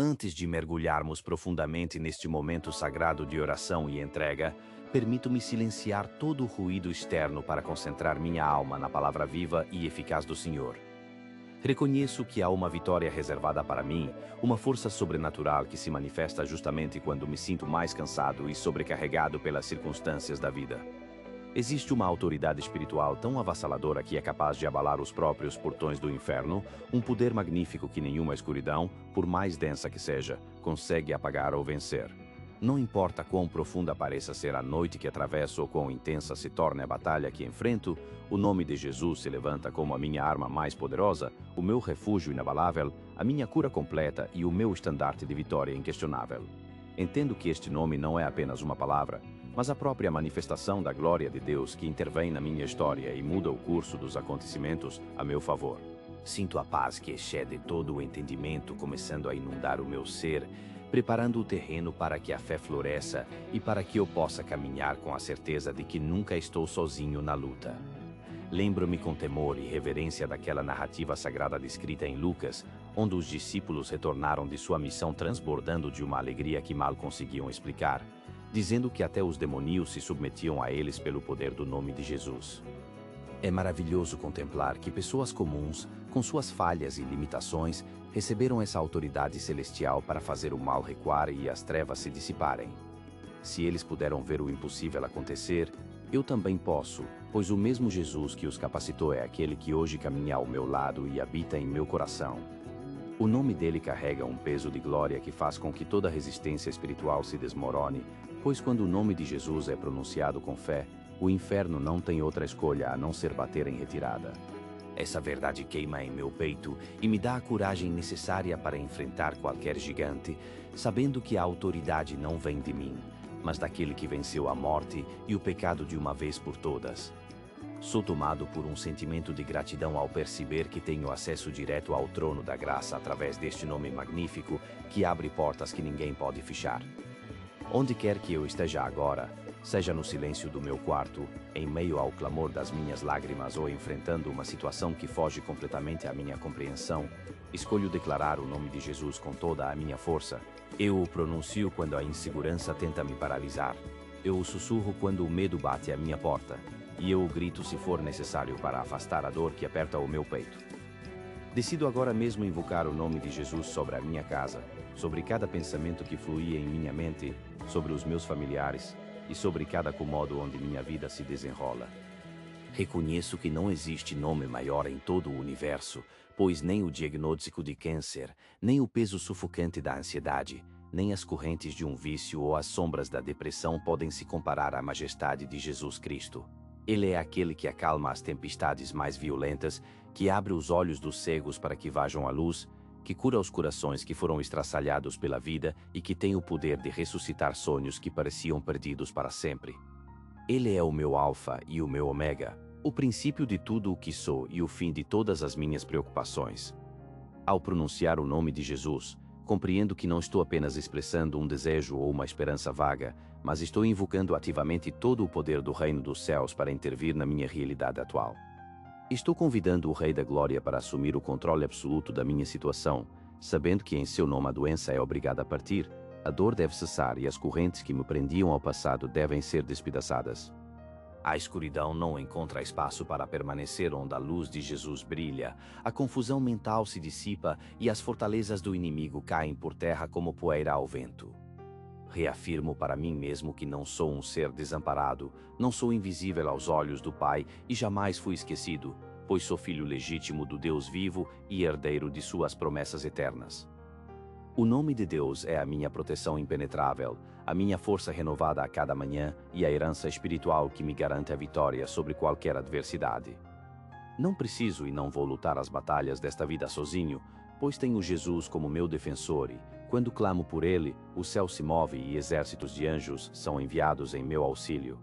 Antes de mergulharmos profundamente neste momento sagrado de oração e entrega, permito-me silenciar todo o ruído externo para concentrar minha alma na palavra viva e eficaz do Senhor. Reconheço que há uma vitória reservada para mim, uma força sobrenatural que se manifesta justamente quando me sinto mais cansado e sobrecarregado pelas circunstâncias da vida. Existe uma autoridade espiritual tão avassaladora que é capaz de abalar os próprios portões do inferno, um poder magnífico que nenhuma escuridão, por mais densa que seja, consegue apagar ou vencer. Não importa quão profunda pareça ser a noite que atravesso ou quão intensa se torne a batalha que enfrento, o nome de Jesus se levanta como a minha arma mais poderosa, o meu refúgio inabalável, a minha cura completa e o meu estandarte de vitória inquestionável. Entendo que este nome não é apenas uma palavra, mas a própria manifestação da glória de Deus que intervém na minha história e muda o curso dos acontecimentos a meu favor. Sinto a paz que excede todo o entendimento começando a inundar o meu ser, preparando o terreno para que a fé floresça e para que eu possa caminhar com a certeza de que nunca estou sozinho na luta. Lembro-me com temor e reverência daquela narrativa sagrada descrita em Lucas, onde os discípulos retornaram de sua missão transbordando de uma alegria que mal conseguiam explicar, dizendo que até os demoníacos se submetiam a eles pelo poder do nome de Jesus. É maravilhoso contemplar que pessoas comuns, com suas falhas e limitações, receberam essa autoridade celestial para fazer o mal recuar e as trevas se dissiparem. Se eles puderam ver o impossível acontecer, eu também posso, pois o mesmo Jesus que os capacitou é aquele que hoje caminha ao meu lado e habita em meu coração. O nome dele carrega um peso de glória que faz com que toda resistência espiritual se desmorone, pois quando o nome de Jesus é pronunciado com fé, o inferno não tem outra escolha a não ser bater em retirada. Essa verdade queima em meu peito e me dá a coragem necessária para enfrentar qualquer gigante, sabendo que a autoridade não vem de mim, mas daquele que venceu a morte e o pecado de uma vez por todas. Sou tomado por um sentimento de gratidão ao perceber que tenho acesso direto ao trono da graça através deste nome magnífico que abre portas que ninguém pode fechar. Onde quer que eu esteja agora, seja no silêncio do meu quarto, em meio ao clamor das minhas lágrimas ou enfrentando uma situação que foge completamente à minha compreensão, escolho declarar o nome de Jesus com toda a minha força. Eu o pronuncio quando a insegurança tenta me paralisar. Eu o sussurro quando o medo bate à minha porta. E eu o grito se for necessário para afastar a dor que aperta o meu peito. Decido agora mesmo invocar o nome de Jesus sobre a minha casa, sobre cada pensamento que fluía em minha mente, sobre os meus familiares e sobre cada cômodo onde minha vida se desenrola. Reconheço que não existe nome maior em todo o universo, pois nem o diagnóstico de câncer, nem o peso sufocante da ansiedade, nem as correntes de um vício ou as sombras da depressão podem se comparar à majestade de Jesus Cristo. Ele é aquele que acalma as tempestades mais violentas, que abre os olhos dos cegos para que vejam a luz, que cura os corações que foram estraçalhados pela vida e que tem o poder de ressuscitar sonhos que pareciam perdidos para sempre. Ele é o meu alfa e o meu ômega, o princípio de tudo o que sou e o fim de todas as minhas preocupações. Ao pronunciar o nome de Jesus, compreendo que não estou apenas expressando um desejo ou uma esperança vaga, mas estou invocando ativamente todo o poder do reino dos céus para intervir na minha realidade atual. Estou convidando o Rei da Glória para assumir o controle absoluto da minha situação, sabendo que em seu nome a doença é obrigada a partir, a dor deve cessar e as correntes que me prendiam ao passado devem ser despedaçadas. A escuridão não encontra espaço para permanecer onde a luz de Jesus brilha, a confusão mental se dissipa e as fortalezas do inimigo caem por terra como poeira ao vento. Reafirmo para mim mesmo que não sou um ser desamparado, não sou invisível aos olhos do Pai e jamais fui esquecido, pois sou filho legítimo do Deus vivo e herdeiro de suas promessas eternas. O nome de Deus é a minha proteção impenetrável, a minha força renovada a cada manhã e a herança espiritual que me garante a vitória sobre qualquer adversidade. Não preciso e não vou lutar as batalhas desta vida sozinho, pois tenho Jesus como meu defensor e, quando clamo por ele, o céu se move e exércitos de anjos são enviados em meu auxílio.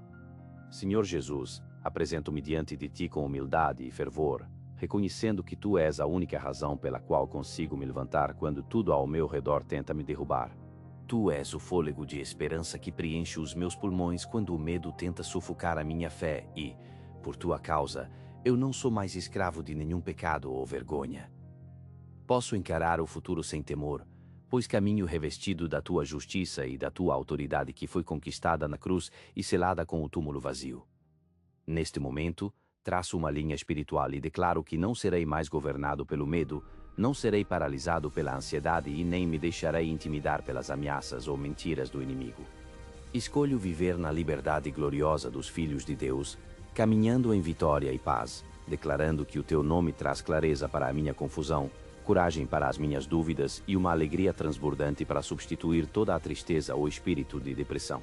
Senhor Jesus, apresento-me diante de ti com humildade e fervor, reconhecendo que tu és a única razão pela qual consigo me levantar quando tudo ao meu redor tenta me derrubar. Tu és o fôlego de esperança que preenche os meus pulmões quando o medo tenta sufocar a minha fé e, por tua causa, eu não sou mais escravo de nenhum pecado ou vergonha. Posso encarar o futuro sem temor, pois caminho revestido da tua justiça e da tua autoridade que foi conquistada na cruz e selada com o túmulo vazio. Neste momento, traço uma linha espiritual e declaro que não serei mais governado pelo medo, não serei paralisado pela ansiedade e nem me deixarei intimidar pelas ameaças ou mentiras do inimigo. Escolho viver na liberdade gloriosa dos filhos de Deus, caminhando em vitória e paz, declarando que o teu nome traz clareza para a minha confusão, coragem para as minhas dúvidas e uma alegria transbordante para substituir toda a tristeza ou espírito de depressão.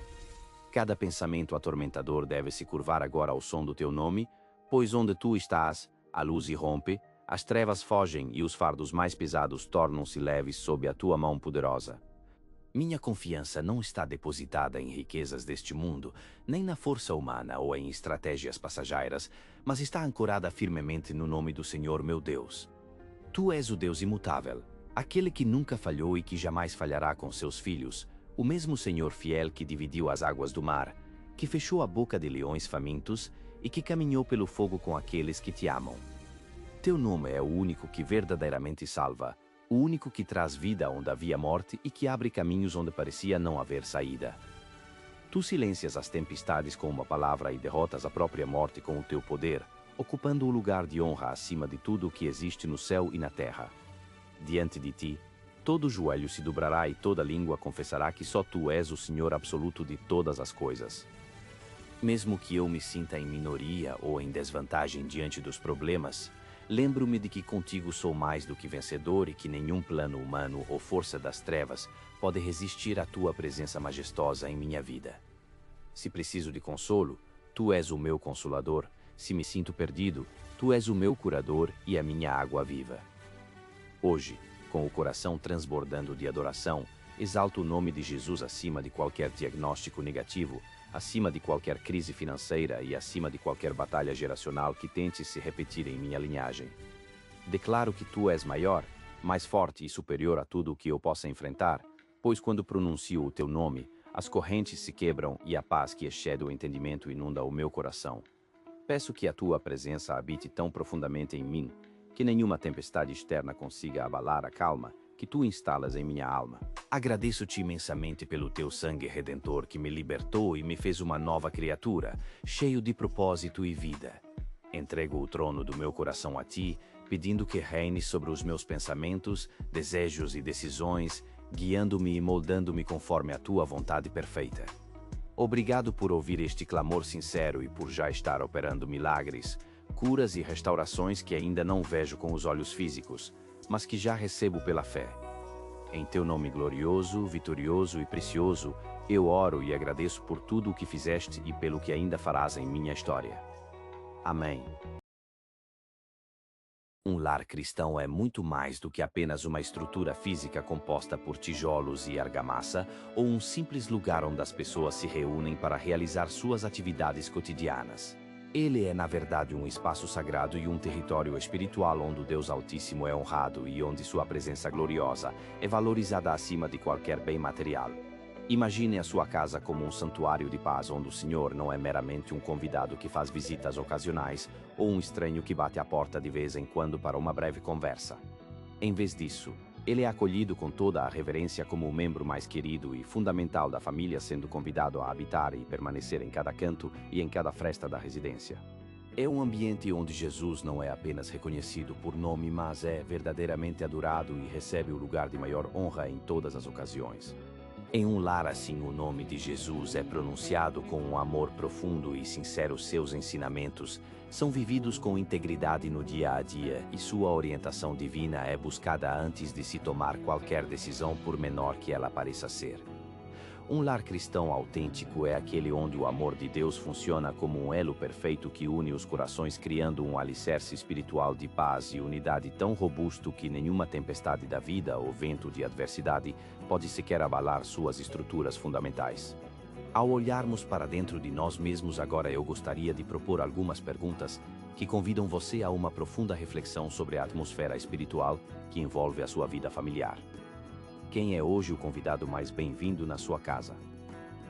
Cada pensamento atormentador deve se curvar agora ao som do teu nome, pois onde tu estás, a luz irrompe, as trevas fogem e os fardos mais pesados tornam-se leves sob a tua mão poderosa. Minha confiança não está depositada em riquezas deste mundo, nem na força humana ou em estratégias passageiras, mas está ancorada firmemente no nome do Senhor meu Deus. Tu és o Deus imutável, aquele que nunca falhou e que jamais falhará com seus filhos, o mesmo Senhor fiel que dividiu as águas do mar, que fechou a boca de leões famintos e que caminhou pelo fogo com aqueles que te amam. Teu nome é o único que verdadeiramente salva, o único que traz vida onde havia morte e que abre caminhos onde parecia não haver saída. Tu silencias as tempestades com uma palavra e derrotas a própria morte com o teu poder, ocupando o lugar de honra acima de tudo o que existe no céu e na terra. Diante de ti, todo joelho se dobrará e toda língua confessará que só tu és o Senhor absoluto de todas as coisas. Mesmo que eu me sinta em minoria ou em desvantagem diante dos problemas, lembro-me de que contigo sou mais do que vencedor e que nenhum plano humano ou força das trevas pode resistir à tua presença majestosa em minha vida. Se preciso de consolo, tu és o meu consolador. Se me sinto perdido, tu és o meu curador e a minha água viva. Hoje, com o coração transbordando de adoração, exalto o nome de Jesus acima de qualquer diagnóstico negativo, acima de qualquer crise financeira e acima de qualquer batalha geracional que tente se repetir em minha linhagem. Declaro que tu és maior, mais forte e superior a tudo o que eu possa enfrentar, pois quando pronuncio o teu nome, as correntes se quebram e a paz que excede o entendimento inunda o meu coração. Peço que a tua presença habite tão profundamente em mim, que nenhuma tempestade externa consiga abalar a calma que tu instalas em minha alma. Agradeço-te imensamente pelo teu sangue redentor que me libertou e me fez uma nova criatura, cheio de propósito e vida. Entrego o trono do meu coração a ti, pedindo que reines sobre os meus pensamentos, desejos e decisões, guiando-me e moldando-me conforme a tua vontade perfeita. Obrigado por ouvir este clamor sincero e por já estar operando milagres, curas e restaurações que ainda não vejo com os olhos físicos, mas que já recebo pela fé. Em teu nome glorioso, vitorioso e precioso, eu oro e agradeço por tudo o que fizeste e pelo que ainda farás em minha história. Amém. Um lar cristão é muito mais do que apenas uma estrutura física composta por tijolos e argamassa ou um simples lugar onde as pessoas se reúnem para realizar suas atividades cotidianas. Ele é, na verdade, um espaço sagrado e um território espiritual onde o Deus Altíssimo é honrado e onde sua presença gloriosa é valorizada acima de qualquer bem material. Imagine a sua casa como um santuário de paz onde o Senhor não é meramente um convidado que faz visitas ocasionais ou um estranho que bate à porta de vez em quando para uma breve conversa. Em vez disso, ele é acolhido com toda a reverência como o membro mais querido e fundamental da família, sendo convidado a habitar e permanecer em cada canto e em cada fresta da residência. É um ambiente onde Jesus não é apenas reconhecido por nome, mas é verdadeiramente adorado e recebe o lugar de maior honra em todas as ocasiões. Em um lar assim, o nome de Jesus é pronunciado com um amor profundo e sincero. Seus ensinamentos são vividos com integridade no dia a dia e sua orientação divina é buscada antes de se tomar qualquer decisão, por menor que ela pareça ser. Um lar cristão autêntico é aquele onde o amor de Deus funciona como um elo perfeito que une os corações, criando um alicerce espiritual de paz e unidade tão robusto que nenhuma tempestade da vida ou vento de adversidade pode sequer abalar suas estruturas fundamentais. Ao olharmos para dentro de nós mesmos agora, eu gostaria de propor algumas perguntas que convidam você a uma profunda reflexão sobre a atmosfera espiritual que envolve a sua vida familiar. Quem é hoje o convidado mais bem-vindo na sua casa?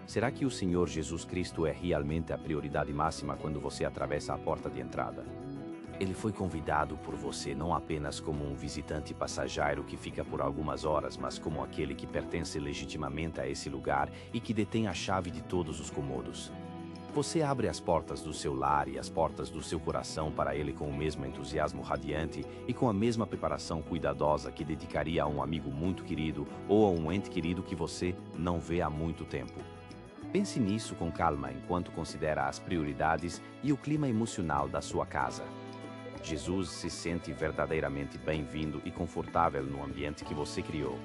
Será que o Senhor Jesus Cristo é realmente a prioridade máxima quando você atravessa a porta de entrada? Ele foi convidado por você não apenas como um visitante passageiro que fica por algumas horas, mas como aquele que pertence legitimamente a esse lugar e que detém a chave de todos os cômodos. Você abre as portas do seu lar e as portas do seu coração para ele com o mesmo entusiasmo radiante e com a mesma preparação cuidadosa que dedicaria a um amigo muito querido ou a um ente querido que você não vê há muito tempo. Pense nisso com calma enquanto considera as prioridades e o clima emocional da sua casa. Jesus se sente verdadeiramente bem-vindo e confortável no ambiente que você criou.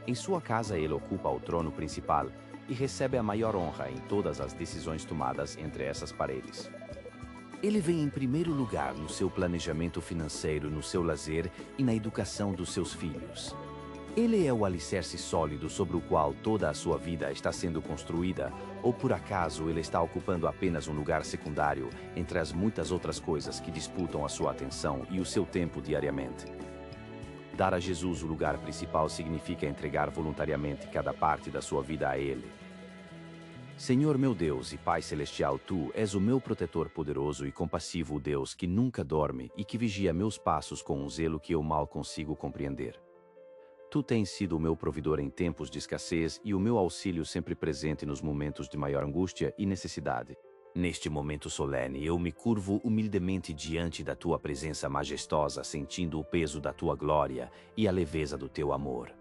Em sua casa, ele ocupa o trono principal e recebe a maior honra em todas as decisões tomadas entre essas paredes. Ele vem em primeiro lugar no seu planejamento financeiro, no seu lazer e na educação dos seus filhos. Ele é o alicerce sólido sobre o qual toda a sua vida está sendo construída, ou por acaso ele está ocupando apenas um lugar secundário entre as muitas outras coisas que disputam a sua atenção e o seu tempo diariamente? Dar a Jesus o lugar principal significa entregar voluntariamente cada parte da sua vida a Ele. Senhor meu Deus e Pai Celestial, Tu és o meu protetor poderoso e compassivo Deus que nunca dorme e que vigia meus passos com um zelo que eu mal consigo compreender. Tu tens sido o meu provedor em tempos de escassez e o meu auxílio sempre presente nos momentos de maior angústia e necessidade. Neste momento solene, eu me curvo humildemente diante da Tua presença majestosa, sentindo o peso da Tua glória e a leveza do Teu amor.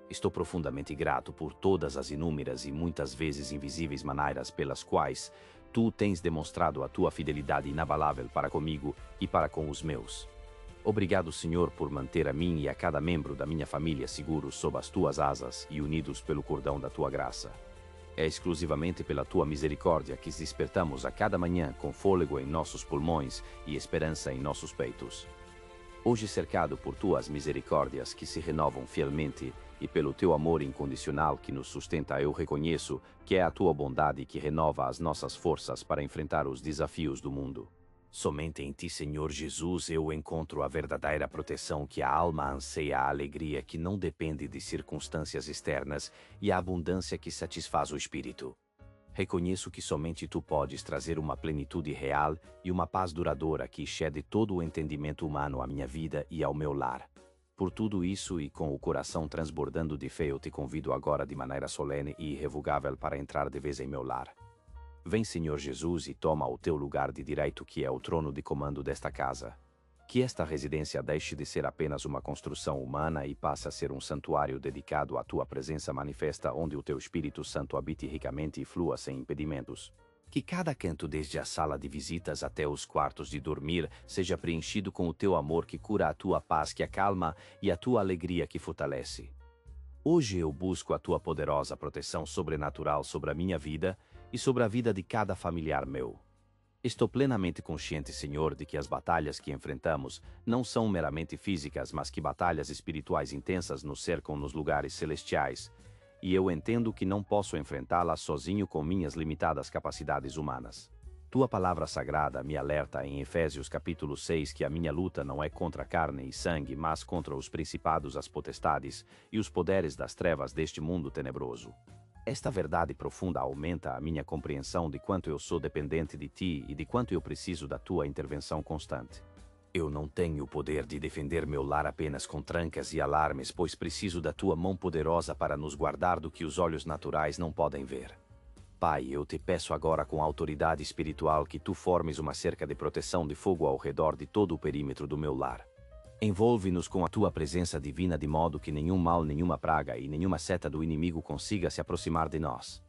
Estou profundamente grato por todas as inúmeras e muitas vezes invisíveis maneiras pelas quais Tu tens demonstrado a Tua fidelidade inabalável para comigo e para com os meus. Obrigado, Senhor, por manter a mim e a cada membro da minha família seguros sob as Tuas asas e unidos pelo cordão da Tua graça. É exclusivamente pela Tua misericórdia que despertamos a cada manhã com fôlego em nossos pulmões e esperança em nossos peitos. Hoje, cercado por Tuas misericórdias que se renovam fielmente e pelo Teu amor incondicional que nos sustenta, eu reconheço que é a Tua bondade que renova as nossas forças para enfrentar os desafios do mundo. Somente em Ti, Senhor Jesus, eu encontro a verdadeira proteção que a alma anseia, a alegria que não depende de circunstâncias externas e a abundância que satisfaz o espírito. Reconheço que somente Tu podes trazer uma plenitude real e uma paz duradoura que excede todo o entendimento humano à minha vida e ao meu lar. Por tudo isso e com o coração transbordando de fé, eu te convido agora de maneira solene e irrevogável para entrar de vez em meu lar. Vem, Senhor Jesus, e toma o Teu lugar de direito que é o trono de comando desta casa. Que esta residência deixe de ser apenas uma construção humana e passe a ser um santuário dedicado à Tua presença manifesta, onde o Teu Espírito Santo habite ricamente e flua sem impedimentos. Que cada canto, desde a sala de visitas até os quartos de dormir, seja preenchido com o Teu amor que cura, a Tua paz que acalma e a Tua alegria que fortalece. Hoje eu busco a Tua poderosa proteção sobrenatural sobre a minha vida e sobre a vida de cada familiar meu. Estou plenamente consciente, Senhor, de que as batalhas que enfrentamos não são meramente físicas, mas que batalhas espirituais intensas nos cercam nos lugares celestiais, e eu entendo que não posso enfrentá-las sozinho com minhas limitadas capacidades humanas. Tua palavra sagrada me alerta em Efésios capítulo 6 que a minha luta não é contra carne e sangue, mas contra os principados, as potestades e os poderes das trevas deste mundo tenebroso. Esta verdade profunda aumenta a minha compreensão de quanto eu sou dependente de Ti e de quanto eu preciso da Tua intervenção constante. Eu não tenho o poder de defender meu lar apenas com trancas e alarmes, pois preciso da Tua mão poderosa para nos guardar do que os olhos naturais não podem ver. Pai, eu te peço agora com autoridade espiritual que Tu formes uma cerca de proteção de fogo ao redor de todo o perímetro do meu lar. Envolve-nos com a Tua presença divina de modo que nenhum mal, nenhuma praga e nenhuma seta do inimigo consiga se aproximar de nós.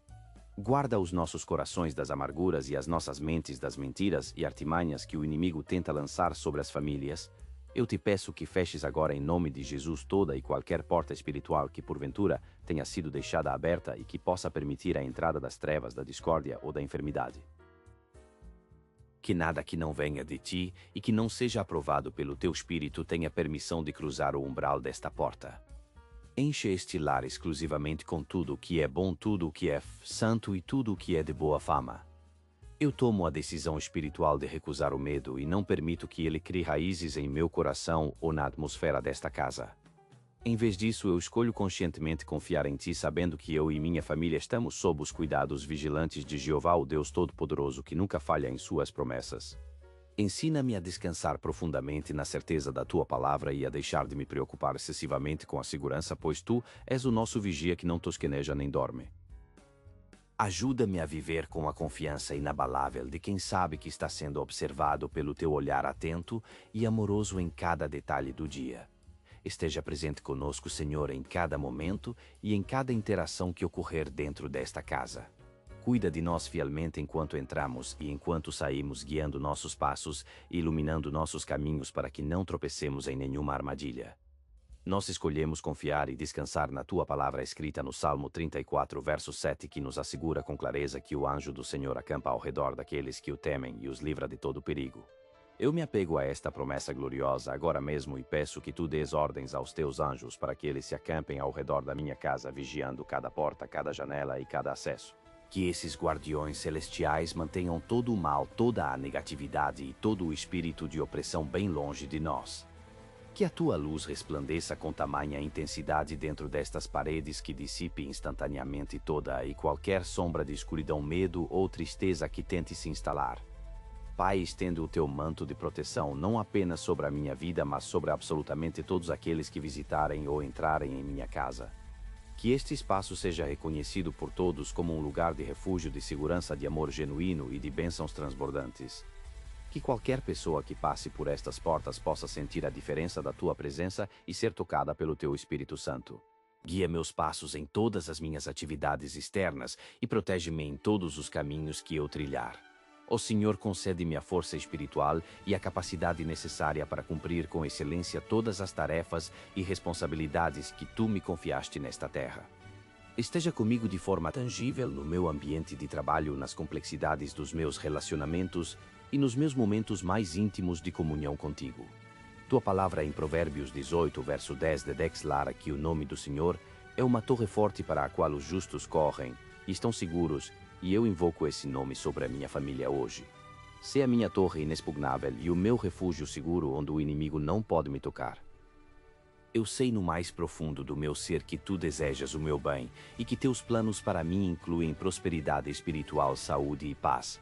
Guarda os nossos corações das amarguras e as nossas mentes das mentiras e artimanhas que o inimigo tenta lançar sobre as famílias. Eu te peço que feches agora em nome de Jesus toda e qualquer porta espiritual que porventura tenha sido deixada aberta e que possa permitir a entrada das trevas, da discórdia ou da enfermidade. Que nada que não venha de Ti e que não seja aprovado pelo Teu Espírito tenha permissão de cruzar o umbral desta porta. Enche este lar exclusivamente com tudo o que é bom, tudo o que é santo e tudo o que é de boa fama. Eu tomo a decisão espiritual de recusar o medo e não permito que ele crie raízes em meu coração ou na atmosfera desta casa. Em vez disso, eu escolho conscientemente confiar em Ti, sabendo que eu e minha família estamos sob os cuidados vigilantes de Jeová, o Deus Todo-Poderoso que nunca falha em suas promessas. Ensina-me a descansar profundamente na certeza da tua palavra e a deixar de me preocupar excessivamente com a segurança, pois tu és o nosso vigia que não tosqueneja nem dorme. Ajuda-me a viver com a confiança inabalável de quem sabe que está sendo observado pelo teu olhar atento e amoroso em cada detalhe do dia. Esteja presente conosco, Senhor, em cada momento e em cada interação que ocorrer dentro desta casa. Cuida de nós fielmente enquanto entramos e enquanto saímos, guiando nossos passos e iluminando nossos caminhos para que não tropecemos em nenhuma armadilha. Nós escolhemos confiar e descansar na tua palavra escrita no Salmo 34, verso 7, que nos assegura com clareza que o anjo do Senhor acampa ao redor daqueles que o temem e os livra de todo perigo. Eu me apego a esta promessa gloriosa agora mesmo e peço que tu dês ordens aos teus anjos para que eles se acampem ao redor da minha casa, vigiando cada porta, cada janela e cada acesso. Que esses guardiões celestiais mantenham todo o mal, toda a negatividade e todo o espírito de opressão bem longe de nós. Que a tua luz resplandeça com tamanha intensidade dentro destas paredes que dissipe instantaneamente toda e qualquer sombra de escuridão, medo ou tristeza que tente se instalar. Pai, estende o teu manto de proteção não apenas sobre a minha vida, mas sobre absolutamente todos aqueles que visitarem ou entrarem em minha casa. Que este espaço seja reconhecido por todos como um lugar de refúgio, de segurança, de amor genuíno e de bênçãos transbordantes. Que qualquer pessoa que passe por estas portas possa sentir a diferença da tua presença e ser tocada pelo teu Espírito Santo. Guia meus passos em todas as minhas atividades externas e protege-me em todos os caminhos que eu trilhar. Ó Senhor, concede-me a força espiritual e a capacidade necessária para cumprir com excelência todas as tarefas e responsabilidades que tu me confiaste nesta terra. Esteja comigo de forma tangível no meu ambiente de trabalho, nas complexidades dos meus relacionamentos e nos meus momentos mais íntimos de comunhão contigo. Tua palavra em Provérbios 18, verso 10 declara que o nome do Senhor é uma torre forte para a qual os justos correm e estão seguros, e eu invoco esse nome sobre a minha família hoje. Sê a minha torre inexpugnável e o meu refúgio seguro onde o inimigo não pode me tocar. Eu sei no mais profundo do meu ser que tu desejas o meu bem e que teus planos para mim incluem prosperidade espiritual, saúde e paz.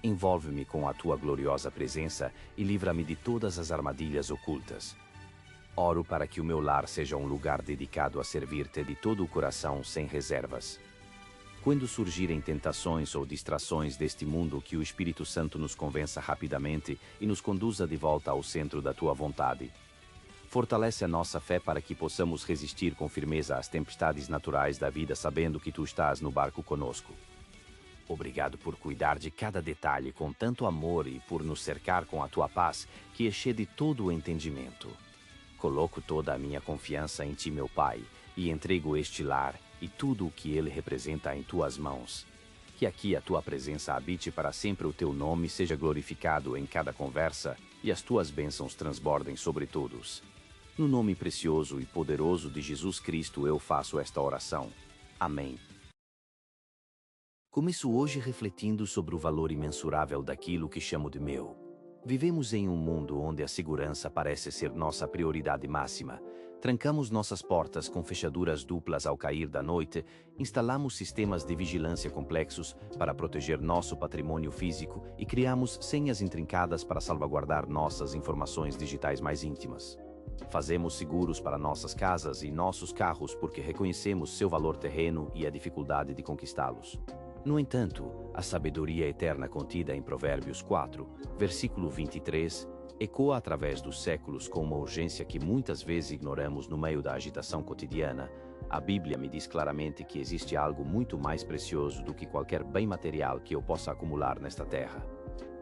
Envolve-me com a tua gloriosa presença e livra-me de todas as armadilhas ocultas. Oro para que o meu lar seja um lugar dedicado a servir-te de todo o coração, sem reservas. Quando surgirem tentações ou distrações deste mundo, que o Espírito Santo nos convença rapidamente e nos conduza de volta ao centro da tua vontade. Fortalece a nossa fé para que possamos resistir com firmeza às tempestades naturais da vida, sabendo que tu estás no barco conosco. Obrigado por cuidar de cada detalhe com tanto amor e por nos cercar com a tua paz, que excede todo o entendimento. Coloco toda a minha confiança em ti, meu Pai, e entrego este lar e tudo o que ele representa em tuas mãos. Que aqui a tua presença habite para sempre, o teu nome seja glorificado em cada conversa e as tuas bênçãos transbordem sobre todos. No nome precioso e poderoso de Jesus Cristo eu faço esta oração. Amém. Começo hoje refletindo sobre o valor imensurável daquilo que chamo de meu. Vivemos em um mundo onde a segurança parece ser nossa prioridade máxima. Trancamos nossas portas com fechaduras duplas ao cair da noite, instalamos sistemas de vigilância complexos para proteger nosso patrimônio físico e criamos senhas intrincadas para salvaguardar nossas informações digitais mais íntimas. Fazemos seguros para nossas casas e nossos carros porque reconhecemos seu valor terreno e a dificuldade de conquistá-los. No entanto, a sabedoria eterna contida em Provérbios 4, versículo 23, ecoa através dos séculos com uma urgência que muitas vezes ignoramos no meio da agitação cotidiana. A Bíblia me diz claramente que existe algo muito mais precioso do que qualquer bem material que eu possa acumular nesta terra.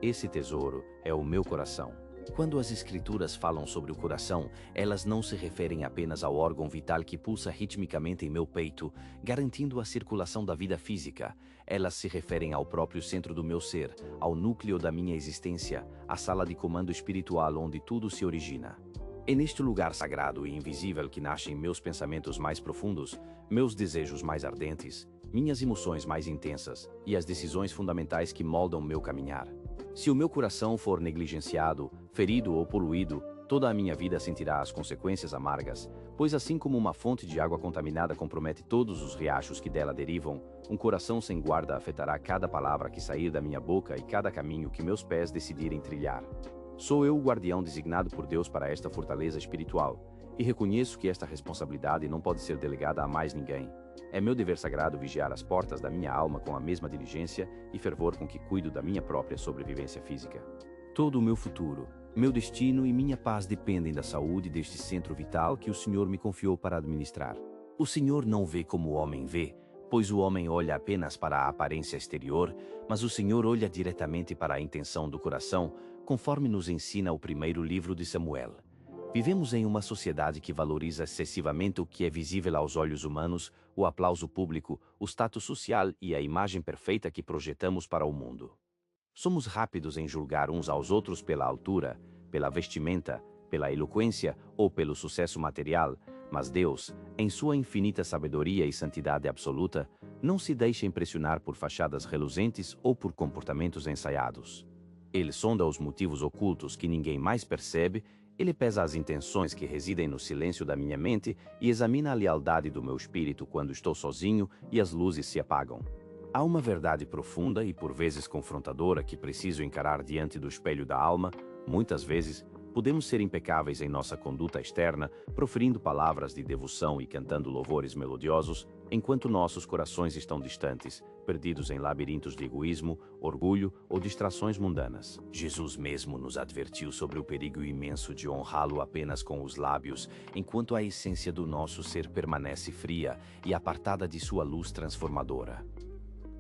Esse tesouro é o meu coração. Quando as Escrituras falam sobre o coração, elas não se referem apenas ao órgão vital que pulsa ritmicamente em meu peito, garantindo a circulação da vida física. Elas se referem ao próprio centro do meu ser, ao núcleo da minha existência, à sala de comando espiritual onde tudo se origina. É neste lugar sagrado e invisível que nascem meus pensamentos mais profundos, meus desejos mais ardentes, minhas emoções mais intensas e as decisões fundamentais que moldam meu caminhar. Se o meu coração for negligenciado, ferido ou poluído, toda a minha vida sentirá as consequências amargas, pois assim como uma fonte de água contaminada compromete todos os riachos que dela derivam, um coração sem guarda afetará cada palavra que sair da minha boca e cada caminho que meus pés decidirem trilhar. Sou eu o guardião designado por Deus para esta fortaleza espiritual, e reconheço que esta responsabilidade não pode ser delegada a mais ninguém. É meu dever sagrado vigiar as portas da minha alma com a mesma diligência e fervor com que cuido da minha própria sobrevivência física. Todo o meu futuro, meu destino e minha paz dependem da saúde deste centro vital que o Senhor me confiou para administrar. O Senhor não vê como o homem vê, pois o homem olha apenas para a aparência exterior, mas o Senhor olha diretamente para a intenção do coração, conforme nos ensina o primeiro livro de Samuel. Vivemos em uma sociedade que valoriza excessivamente o que é visível aos olhos humanos, o aplauso público, o status social e a imagem perfeita que projetamos para o mundo. Somos rápidos em julgar uns aos outros pela altura, pela vestimenta, pela eloquência ou pelo sucesso material, mas Deus, em sua infinita sabedoria e santidade absoluta, não se deixa impressionar por fachadas reluzentes ou por comportamentos ensaiados. Ele sonda os motivos ocultos que ninguém mais percebe, ele pesa as intenções que residem no silêncio da minha mente e examina a lealdade do meu espírito quando estou sozinho e as luzes se apagam. Há uma verdade profunda e por vezes confrontadora que preciso encarar diante do espelho da alma. Muitas vezes, podemos ser impecáveis em nossa conduta externa, proferindo palavras de devoção e cantando louvores melodiosos, enquanto nossos corações estão distantes, perdidos em labirintos de egoísmo, orgulho ou distrações mundanas. Jesus mesmo nos advertiu sobre o perigo imenso de honrá-lo apenas com os lábios, enquanto a essência do nosso ser permanece fria e apartada de sua luz transformadora.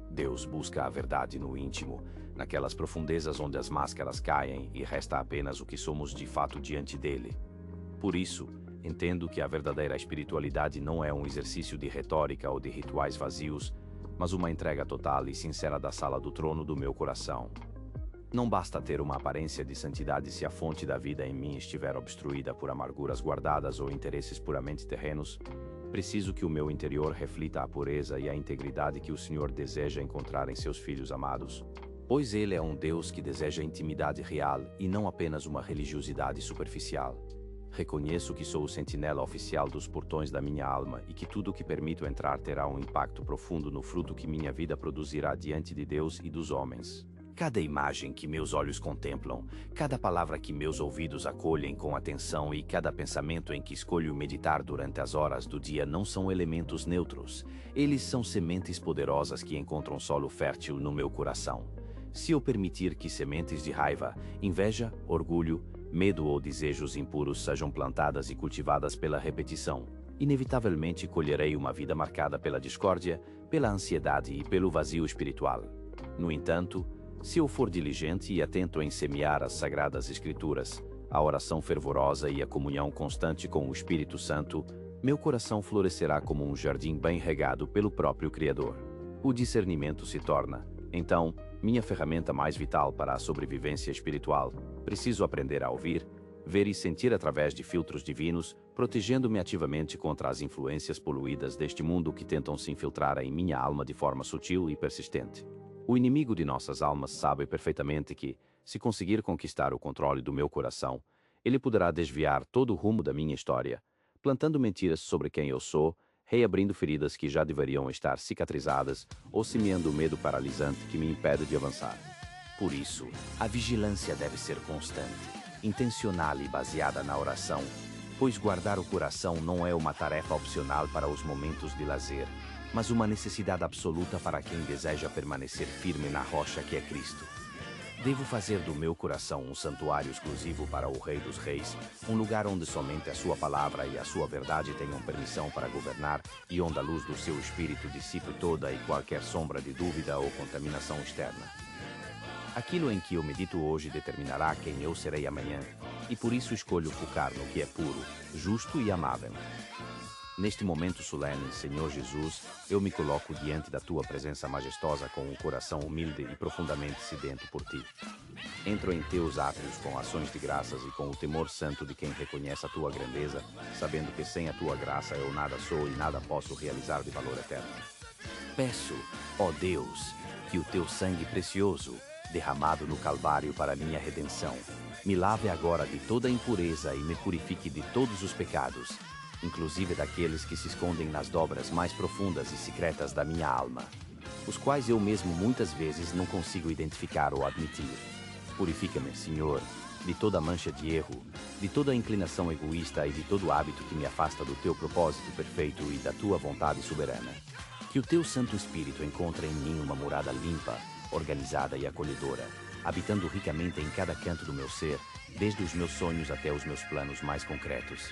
Deus busca a verdade no íntimo, naquelas profundezas onde as máscaras caem e resta apenas o que somos de fato diante dele. Por isso, entendo que a verdadeira espiritualidade não é um exercício de retórica ou de rituais vazios, mas uma entrega total e sincera da sala do trono do meu coração. Não basta ter uma aparência de santidade se a fonte da vida em mim estiver obstruída por amarguras guardadas ou interesses puramente terrenos. Preciso que o meu interior reflita a pureza e a integridade que o Senhor deseja encontrar em seus filhos amados. Pois Ele é um Deus que deseja intimidade real e não apenas uma religiosidade superficial. Reconheço que sou o sentinela oficial dos portões da minha alma e que tudo o que permito entrar terá um impacto profundo no fruto que minha vida produzirá diante de Deus e dos homens. Cada imagem que meus olhos contemplam, cada palavra que meus ouvidos acolhem com atenção e cada pensamento em que escolho meditar durante as horas do dia não são elementos neutros. Eles são sementes poderosas que encontram solo fértil no meu coração. Se eu permitir que sementes de raiva, inveja, orgulho, medo ou desejos impuros sejam plantadas e cultivadas pela repetição, inevitavelmente colherei uma vida marcada pela discórdia, pela ansiedade e pelo vazio espiritual. No entanto, se eu for diligente e atento em semear as sagradas escrituras, a oração fervorosa e a comunhão constante com o Espírito Santo, meu coração florescerá como um jardim bem regado pelo próprio Criador. O discernimento se torna, então, minha ferramenta mais vital para a sobrevivência espiritual. Preciso aprender a ouvir, ver e sentir através de filtros divinos, protegendo-me ativamente contra as influências poluídas deste mundo que tentam se infiltrar em minha alma de forma sutil e persistente. O inimigo de nossas almas sabe perfeitamente que, se conseguir conquistar o controle do meu coração, ele poderá desviar todo o rumo da minha história, plantando mentiras sobre quem eu sou, reabrindo feridas que já deveriam estar cicatrizadas ou semeando o medo paralisante que me impede de avançar. Por isso, a vigilância deve ser constante, intencional e baseada na oração, pois guardar o coração não é uma tarefa opcional para os momentos de lazer, mas uma necessidade absoluta para quem deseja permanecer firme na rocha que é Cristo. Devo fazer do meu coração um santuário exclusivo para o Rei dos Reis, um lugar onde somente a sua palavra e a sua verdade tenham permissão para governar e onde a luz do seu espírito dissipe toda e qualquer sombra de dúvida ou contaminação externa. Aquilo em que eu medito hoje determinará quem eu serei amanhã, e por isso escolho focar no que é puro, justo e amável. Neste momento solene, Senhor Jesus, eu me coloco diante da Tua presença majestosa com um coração humilde e profundamente sedento por Ti. Entro em Teus átrios com ações de graças e com o temor santo de quem reconhece a Tua grandeza, sabendo que sem a Tua graça eu nada sou e nada posso realizar de valor eterno. Peço, ó Deus, que o Teu sangue precioso, derramado no Calvário para minha redenção, me lave agora de toda impureza e me purifique de todos os pecados, inclusive daqueles que se escondem nas dobras mais profundas e secretas da minha alma, os quais eu mesmo muitas vezes não consigo identificar ou admitir. Purifica-me, Senhor, de toda mancha de erro, de toda inclinação egoísta e de todo hábito que me afasta do teu propósito perfeito e da tua vontade soberana. Que o teu Santo Espírito encontre em mim uma morada limpa, organizada e acolhedora, habitando ricamente em cada canto do meu ser, desde os meus sonhos até os meus planos mais concretos.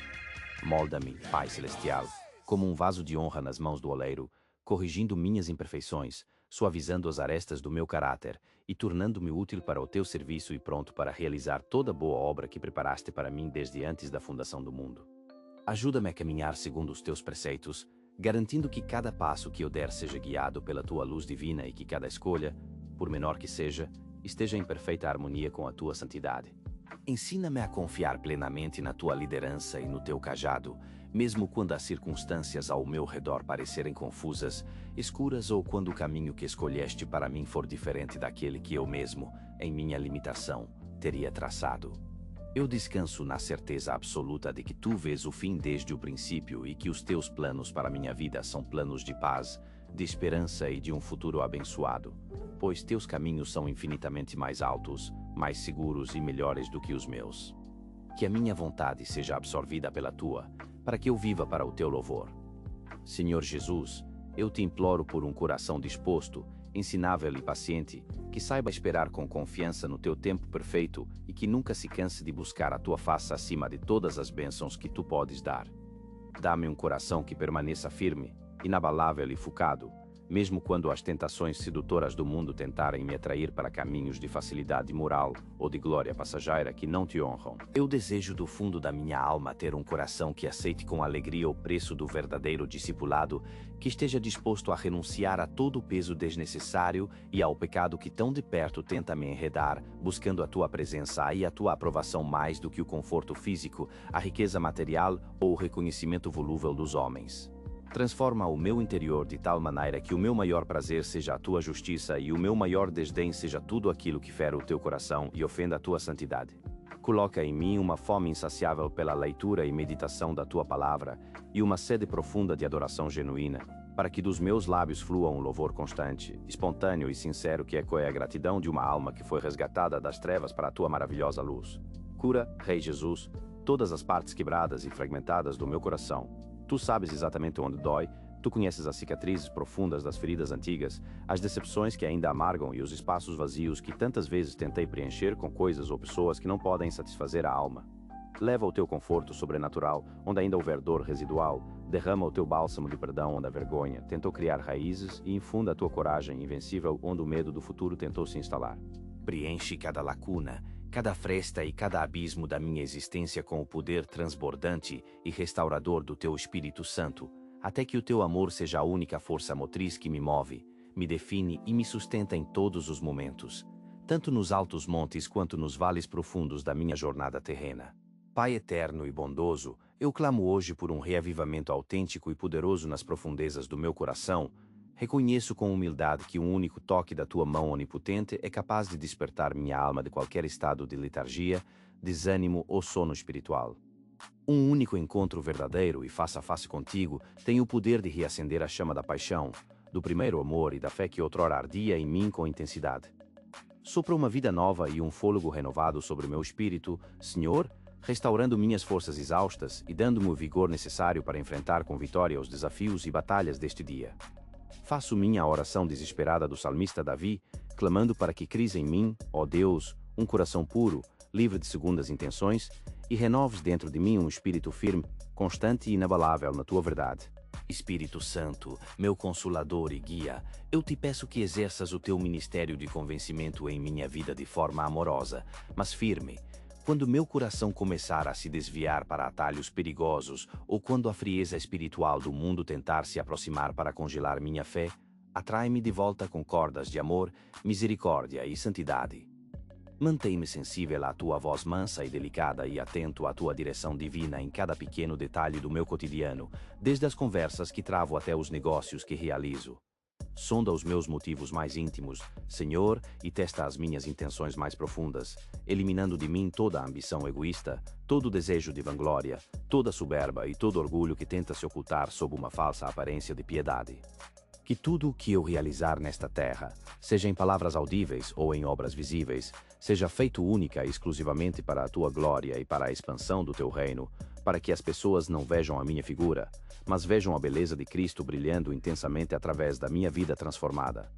Molda-me, Pai Celestial, como um vaso de honra nas mãos do oleiro, corrigindo minhas imperfeições, suavizando as arestas do meu caráter e tornando-me útil para o teu serviço e pronto para realizar toda boa obra que preparaste para mim desde antes da fundação do mundo. Ajuda-me a caminhar segundo os teus preceitos, garantindo que cada passo que eu der seja guiado pela tua luz divina e que cada escolha, por menor que seja, esteja em perfeita harmonia com a tua santidade. Ensina-me a confiar plenamente na tua liderança e no teu cajado, mesmo quando as circunstâncias ao meu redor parecerem confusas, escuras ou quando o caminho que escolheste para mim for diferente daquele que eu mesmo, em minha limitação, teria traçado. Eu descanso na certeza absoluta de que tu vês o fim desde o princípio e que os teus planos para minha vida são planos de paz, de esperança e de um futuro abençoado, pois teus caminhos são infinitamente mais altos, mais seguros e melhores do que os meus. Que a minha vontade seja absorvida pela tua, para que eu viva para o teu louvor. Senhor Jesus, eu te imploro por um coração disposto, ensinável e paciente, que saiba esperar com confiança no teu tempo perfeito e que nunca se canse de buscar a tua face acima de todas as bênçãos que tu podes dar. Dá-me um coração que permaneça firme, inabalável e focado, mesmo quando as tentações sedutoras do mundo tentarem me atrair para caminhos de facilidade moral ou de glória passageira que não te honram. Eu desejo do fundo da minha alma ter um coração que aceite com alegria o preço do verdadeiro discipulado, que esteja disposto a renunciar a todo o peso desnecessário e ao pecado que tão de perto tenta me enredar, buscando a tua presença e a tua aprovação mais do que o conforto físico, a riqueza material ou o reconhecimento volúvel dos homens. Transforma o meu interior de tal maneira que o meu maior prazer seja a tua justiça e o meu maior desdém seja tudo aquilo que fere o teu coração e ofenda a tua santidade. Coloca em mim uma fome insaciável pela leitura e meditação da tua palavra e uma sede profunda de adoração genuína, para que dos meus lábios flua um louvor constante, espontâneo e sincero que ecoe a gratidão de uma alma que foi resgatada das trevas para a tua maravilhosa luz. Cura, Rei Jesus, todas as partes quebradas e fragmentadas do meu coração. Tu sabes exatamente onde dói, tu conheces as cicatrizes profundas das feridas antigas, as decepções que ainda amargam e os espaços vazios que tantas vezes tentei preencher com coisas ou pessoas que não podem satisfazer a alma. Leva o teu conforto sobrenatural, onde ainda houver dor residual, derrama o teu bálsamo de perdão onde a vergonha tentou criar raízes e infunda a tua coragem invencível onde o medo do futuro tentou se instalar. Preenche cada lacuna, cada fresta e cada abismo da minha existência com o poder transbordante e restaurador do teu Espírito Santo, até que o teu amor seja a única força motriz que me move, me define e me sustenta em todos os momentos, tanto nos altos montes quanto nos vales profundos da minha jornada terrena. Pai eterno e bondoso, eu clamo hoje por um reavivamento autêntico e poderoso nas profundezas do meu coração. Reconheço com humildade que um único toque da tua mão onipotente é capaz de despertar minha alma de qualquer estado de letargia, desânimo ou sono espiritual. Um único encontro verdadeiro e face a face contigo tem o poder de reacender a chama da paixão, do primeiro amor e da fé que outrora ardia em mim com intensidade. Sopra uma vida nova e um fôlego renovado sobre o meu espírito, Senhor, restaurando minhas forças exaustas e dando-me o vigor necessário para enfrentar com vitória os desafios e batalhas deste dia. Faço minha oração desesperada do salmista Davi, clamando para que cries em mim, ó Deus, um coração puro, livre de segundas intenções, e renoves dentro de mim um espírito firme, constante e inabalável na tua verdade. Espírito Santo, meu consolador e guia, eu te peço que exerças o teu ministério de convencimento em minha vida de forma amorosa, mas firme. Quando meu coração começar a se desviar para atalhos perigosos ou quando a frieza espiritual do mundo tentar se aproximar para congelar minha fé, atrai-me de volta com cordas de amor, misericórdia e santidade. Mantém-me sensível à tua voz mansa e delicada e atento à tua direção divina em cada pequeno detalhe do meu cotidiano, desde as conversas que travo até os negócios que realizo. Sonda os meus motivos mais íntimos, Senhor, e testa as minhas intenções mais profundas, eliminando de mim toda a ambição egoísta, todo o desejo de vanglória, toda a soberba e todo orgulho que tenta se ocultar sob uma falsa aparência de piedade. Que tudo o que eu realizar nesta terra, seja em palavras audíveis ou em obras visíveis, seja feito única e exclusivamente para a tua glória e para a expansão do teu reino, para que as pessoas não vejam a minha figura, mas vejam a beleza de Cristo brilhando intensamente através da minha vida transformada.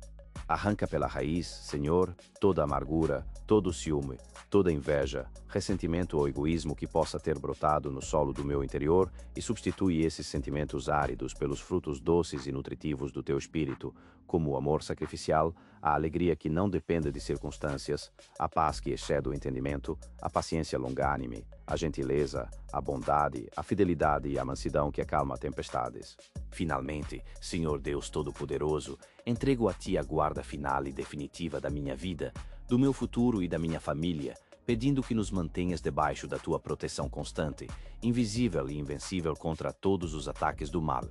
Arranca pela raiz, Senhor, toda amargura, todo ciúme, toda inveja, ressentimento ou egoísmo que possa ter brotado no solo do meu interior e substitui esses sentimentos áridos pelos frutos doces e nutritivos do teu espírito, como o amor sacrificial, a alegria que não depende de circunstâncias, a paz que excede o entendimento, a paciência longânime, a gentileza, a bondade, a fidelidade e a mansidão que acalma tempestades. Finalmente, Senhor Deus Todo-Poderoso, entrego a Ti a guarda final e definitiva da minha vida, do meu futuro e da minha família, pedindo que nos mantenhas debaixo da Tua proteção constante, invisível e invencível contra todos os ataques do mal.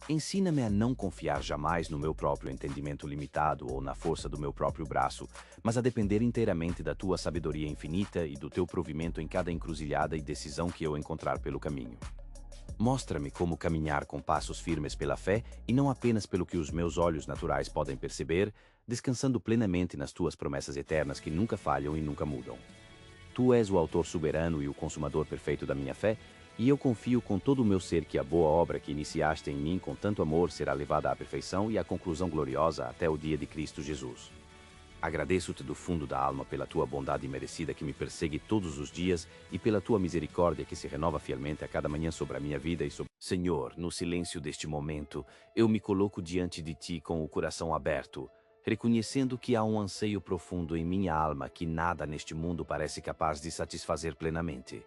Ensina-me a não confiar jamais no meu próprio entendimento limitado ou na força do meu próprio braço, mas a depender inteiramente da Tua sabedoria infinita e do Teu provimento em cada encruzilhada e decisão que eu encontrar pelo caminho. Mostra-me como caminhar com passos firmes pela fé e não apenas pelo que os meus olhos naturais podem perceber, descansando plenamente nas Tuas promessas eternas que nunca falham e nunca mudam. Tu és o autor soberano e o consumador perfeito da minha fé, e eu confio com todo o meu ser que a boa obra que iniciaste em mim com tanto amor será levada à perfeição e à conclusão gloriosa até o dia de Cristo Jesus. Agradeço-te do fundo da alma pela tua bondade imerecida que me persegue todos os dias e pela tua misericórdia que se renova fielmente a cada manhã sobre a minha vida e sobre... Senhor, no silêncio deste momento, eu me coloco diante de ti com o coração aberto, reconhecendo que há um anseio profundo em minha alma que nada neste mundo parece capaz de satisfazer plenamente.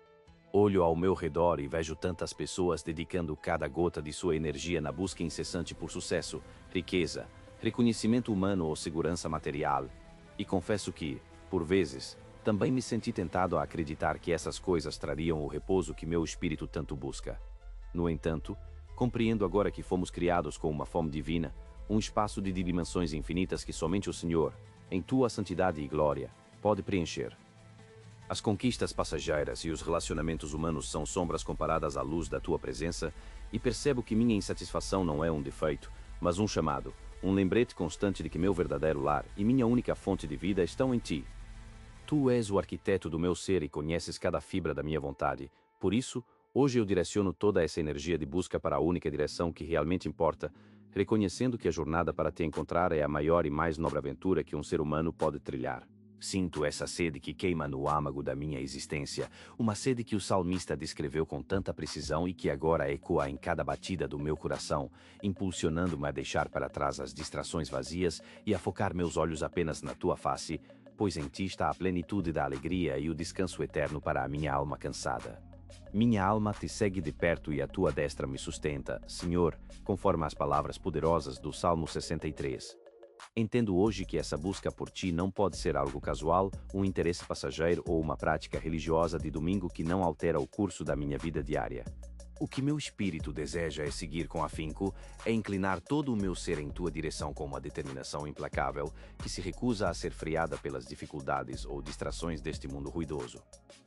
Olho ao meu redor e vejo tantas pessoas dedicando cada gota de sua energia na busca incessante por sucesso, riqueza, reconhecimento humano ou segurança material. E confesso que, por vezes, também me senti tentado a acreditar que essas coisas trariam o repouso que meu espírito tanto busca. No entanto, compreendo agora que fomos criados com uma fome divina, um espaço de dimensões infinitas que somente o Senhor, em tua santidade e glória, pode preencher. As conquistas passageiras e os relacionamentos humanos são sombras comparadas à luz da tua presença, e percebo que minha insatisfação não é um defeito, mas um chamado, um lembrete constante de que meu verdadeiro lar e minha única fonte de vida estão em ti. Tu és o arquiteto do meu ser e conheces cada fibra da minha vontade. Por isso, hoje eu direciono toda essa energia de busca para a única direção que realmente importa, reconhecendo que a jornada para te encontrar é a maior e mais nobre aventura que um ser humano pode trilhar. Sinto essa sede que queima no âmago da minha existência, uma sede que o salmista descreveu com tanta precisão e que agora ecoa em cada batida do meu coração, impulsionando-me a deixar para trás as distrações vazias e a focar meus olhos apenas na tua face, pois em ti está a plenitude da alegria e o descanso eterno para a minha alma cansada. Minha alma te segue de perto e a tua destra me sustenta, Senhor, conforme as palavras poderosas do Salmo 63. Entendo hoje que essa busca por ti não pode ser algo casual, um interesse passageiro ou uma prática religiosa de domingo que não altera o curso da minha vida diária. O que meu espírito deseja é seguir com afinco, é inclinar todo o meu ser em tua direção com uma determinação implacável, que se recusa a ser freada pelas dificuldades ou distrações deste mundo ruidoso.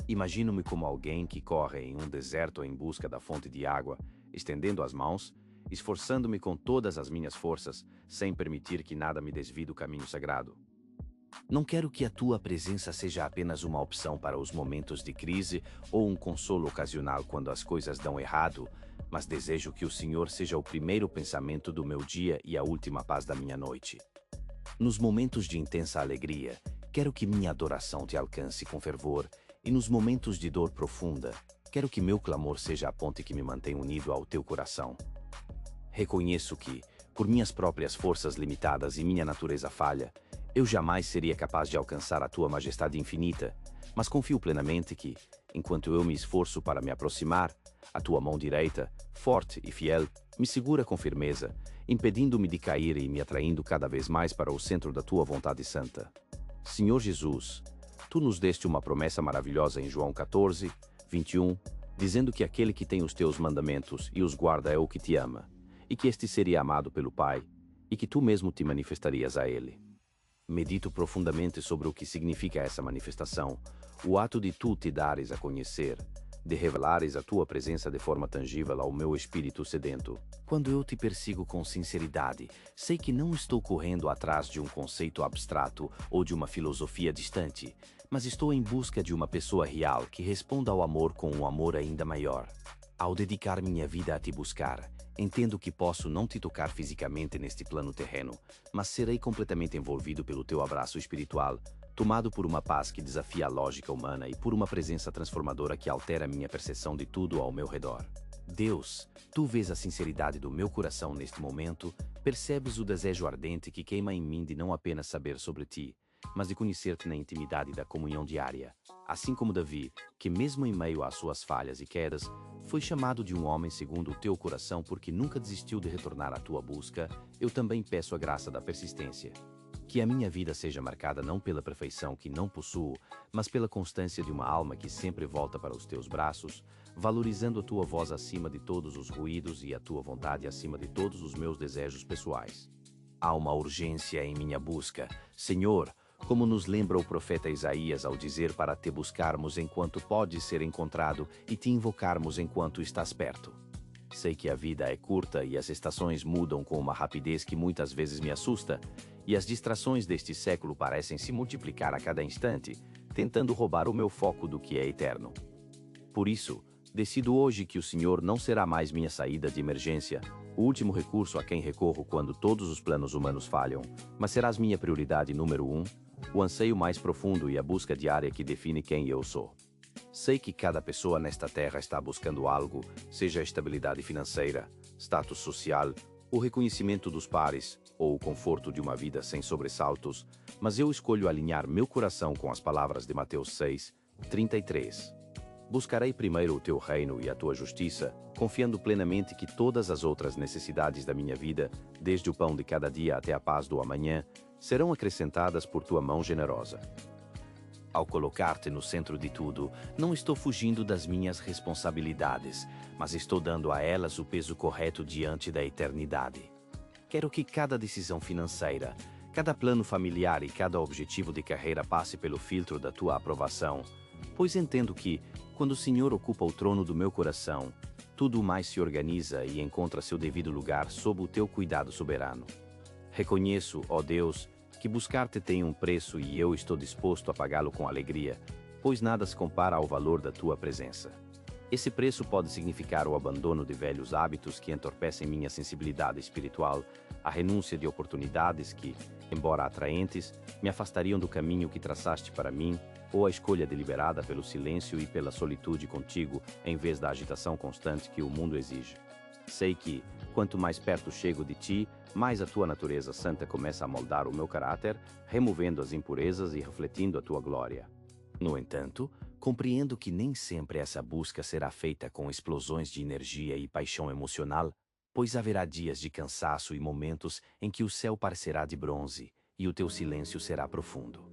Imagino-me como alguém que corre em um deserto em busca da fonte de água, estendendo as mãos, esforçando-me com todas as minhas forças, sem permitir que nada me desvie do caminho sagrado. Não quero que a tua presença seja apenas uma opção para os momentos de crise ou um consolo ocasional quando as coisas dão errado, mas desejo que o Senhor seja o primeiro pensamento do meu dia e a última paz da minha noite. Nos momentos de intensa alegria, quero que minha adoração te alcance com fervor, e nos momentos de dor profunda, quero que meu clamor seja a ponte que me mantém unido ao teu coração. Reconheço que, por minhas próprias forças limitadas e minha natureza falha, eu jamais seria capaz de alcançar a tua majestade infinita, mas confio plenamente que, enquanto eu me esforço para me aproximar, a tua mão direita, forte e fiel, me segura com firmeza, impedindo-me de cair e me atraindo cada vez mais para o centro da tua vontade santa. Senhor Jesus, tu nos deste uma promessa maravilhosa em João 14, 21, dizendo que aquele que tem os teus mandamentos e os guarda é o que te ama, e que este seria amado pelo Pai, e que tu mesmo te manifestarias a ele. Medito profundamente sobre o que significa essa manifestação, o ato de tu te dares a conhecer, de revelares a tua presença de forma tangível ao meu espírito sedento. Quando eu te persigo com sinceridade, sei que não estou correndo atrás de um conceito abstrato ou de uma filosofia distante, mas estou em busca de uma pessoa real que responda ao amor com um amor ainda maior. Ao dedicar minha vida a te buscar, entendo que posso não te tocar fisicamente neste plano terreno, mas serei completamente envolvido pelo teu abraço espiritual, tomado por uma paz que desafia a lógica humana e por uma presença transformadora que altera minha percepção de tudo ao meu redor. Deus, tu vês a sinceridade do meu coração neste momento, percebes o desejo ardente que queima em mim de não apenas saber sobre ti, mas de conhecer-te na intimidade da comunhão diária. Assim como Davi, que mesmo em meio às suas falhas e quedas, foi chamado de um homem segundo o teu coração porque nunca desistiu de retornar à tua busca, eu também peço a graça da persistência. Que a minha vida seja marcada não pela perfeição que não possuo, mas pela constância de uma alma que sempre volta para os teus braços, valorizando a tua voz acima de todos os ruídos e a tua vontade acima de todos os meus desejos pessoais. Há uma urgência em minha busca, Senhor, como nos lembra o profeta Isaías ao dizer para te buscarmos enquanto podes ser encontrado e te invocarmos enquanto estás perto. Sei que a vida é curta e as estações mudam com uma rapidez que muitas vezes me assusta, e as distrações deste século parecem se multiplicar a cada instante, tentando roubar o meu foco do que é eterno. Por isso, decido hoje que o Senhor não será mais minha saída de emergência, o último recurso a quem recorro quando todos os planos humanos falham, mas serás minha prioridade número 1, o anseio mais profundo e a busca diária que define quem eu sou. Sei que cada pessoa nesta terra está buscando algo, seja a estabilidade financeira, status social, o reconhecimento dos pares ou o conforto de uma vida sem sobressaltos, mas eu escolho alinhar meu coração com as palavras de Mateus 6:33. Buscarei primeiro o teu reino e a tua justiça, confiando plenamente que todas as outras necessidades da minha vida, desde o pão de cada dia até a paz do amanhã, serão acrescentadas por tua mão generosa. Ao colocar-te no centro de tudo, não estou fugindo das minhas responsabilidades, mas estou dando a elas o peso correto diante da eternidade. Quero que cada decisão financeira, cada plano familiar e cada objetivo de carreira passe pelo filtro da tua aprovação, pois entendo que, quando o Senhor ocupa o trono do meu coração, tudo mais se organiza e encontra seu devido lugar sob o teu cuidado soberano. Reconheço, ó Deus, que buscar-te tem um preço e eu estou disposto a pagá-lo com alegria, pois nada se compara ao valor da tua presença. Esse preço pode significar o abandono de velhos hábitos que entorpecem minha sensibilidade espiritual, a renúncia de oportunidades que, embora atraentes, me afastariam do caminho que traçaste para mim, ou a escolha deliberada pelo silêncio e pela solitude contigo, em vez da agitação constante que o mundo exige. Sei que, quanto mais perto chego de ti, mais a tua natureza santa começa a moldar o meu caráter, removendo as impurezas e refletindo a tua glória. No entanto, compreendo que nem sempre essa busca será feita com explosões de energia e paixão emocional, pois haverá dias de cansaço e momentos em que o céu parecerá de bronze e o teu silêncio será profundo.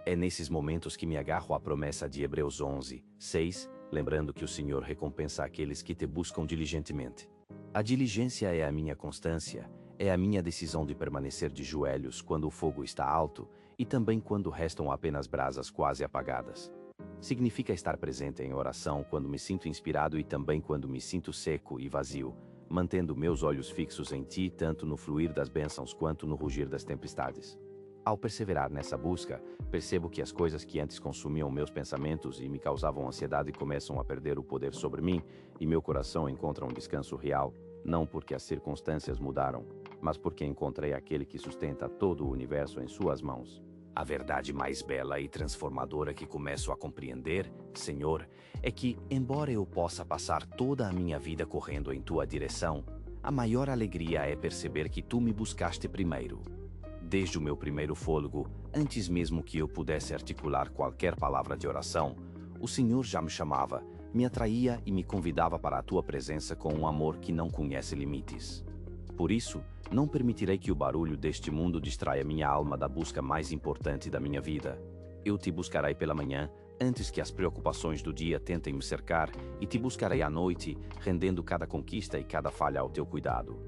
É nesses momentos que me agarro à promessa de Hebreus 11:6, lembrando que o Senhor recompensa aqueles que te buscam diligentemente. A diligência é a minha constância, é a minha decisão de permanecer de joelhos quando o fogo está alto e também quando restam apenas brasas quase apagadas. Significa estar presente em oração quando me sinto inspirado e também quando me sinto seco e vazio, mantendo meus olhos fixos em ti tanto no fluir das bênçãos quanto no rugir das tempestades. Ao perseverar nessa busca, percebo que as coisas que antes consumiam meus pensamentos e me causavam ansiedade começam a perder o poder sobre mim e meu coração encontra um descanso real, não porque as circunstâncias mudaram, mas porque encontrei aquele que sustenta todo o universo em suas mãos. A verdade mais bela e transformadora que começo a compreender, Senhor, é que, embora eu possa passar toda a minha vida correndo em tua direção, a maior alegria é perceber que tu me buscaste primeiro. Desde o meu primeiro fôlego, antes mesmo que eu pudesse articular qualquer palavra de oração, o Senhor já me chamava, me atraía e me convidava para a tua presença com um amor que não conhece limites. Por isso, não permitirei que o barulho deste mundo distraia minha alma da busca mais importante da minha vida. Eu te buscarei pela manhã, antes que as preocupações do dia tentem me cercar, e te buscarei à noite, rendendo cada conquista e cada falha ao teu cuidado.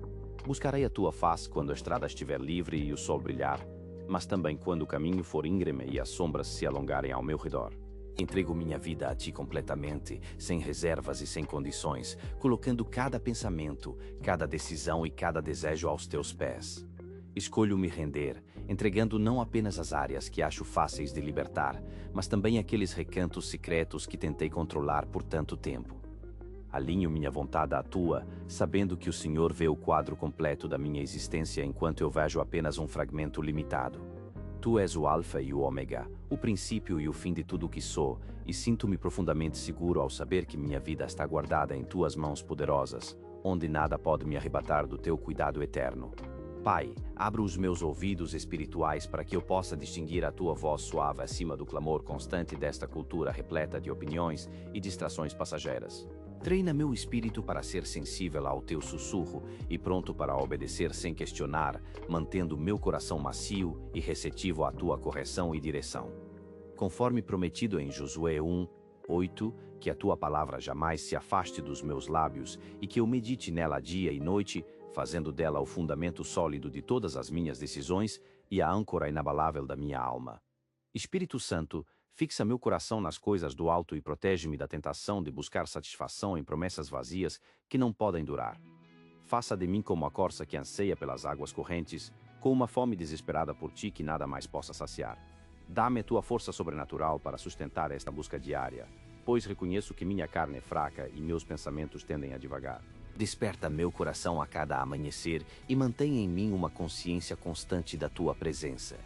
Buscarei a tua face quando a estrada estiver livre e o sol brilhar, mas também quando o caminho for íngreme e as sombras se alongarem ao meu redor. Entrego minha vida a Ti completamente, sem reservas e sem condições, colocando cada pensamento, cada decisão e cada desejo aos Teus pés. Escolho me render, entregando não apenas as áreas que acho fáceis de libertar, mas também aqueles recantos secretos que tentei controlar por tanto tempo. Alinho minha vontade à Tua, sabendo que o Senhor vê o quadro completo da minha existência enquanto eu vejo apenas um fragmento limitado. Tu és o Alfa e o Ômega, o princípio e o fim de tudo o que sou, e sinto-me profundamente seguro ao saber que minha vida está guardada em Tuas mãos poderosas, onde nada pode me arrebatar do Teu cuidado eterno. Pai, abra os meus ouvidos espirituais para que eu possa distinguir a Tua voz suave acima do clamor constante desta cultura repleta de opiniões e distrações passageiras. Treina meu espírito para ser sensível ao Teu sussurro e pronto para obedecer sem questionar, mantendo meu coração macio e receptivo à Tua correção e direção. Conforme prometido em Josué 1:8, que a Tua palavra jamais se afaste dos meus lábios e que eu medite nela dia e noite, fazendo dela o fundamento sólido de todas as minhas decisões e a âncora inabalável da minha alma. Espírito Santo, fixa meu coração nas coisas do alto e protege-me da tentação de buscar satisfação em promessas vazias que não podem durar. Faça de mim como a corça que anseia pelas águas correntes, com uma fome desesperada por Ti que nada mais possa saciar. Dá-me Tua força sobrenatural para sustentar esta busca diária, pois reconheço que minha carne é fraca e meus pensamentos tendem a divagar. Desperta meu coração a cada amanhecer e mantenha em mim uma consciência constante da Tua presença.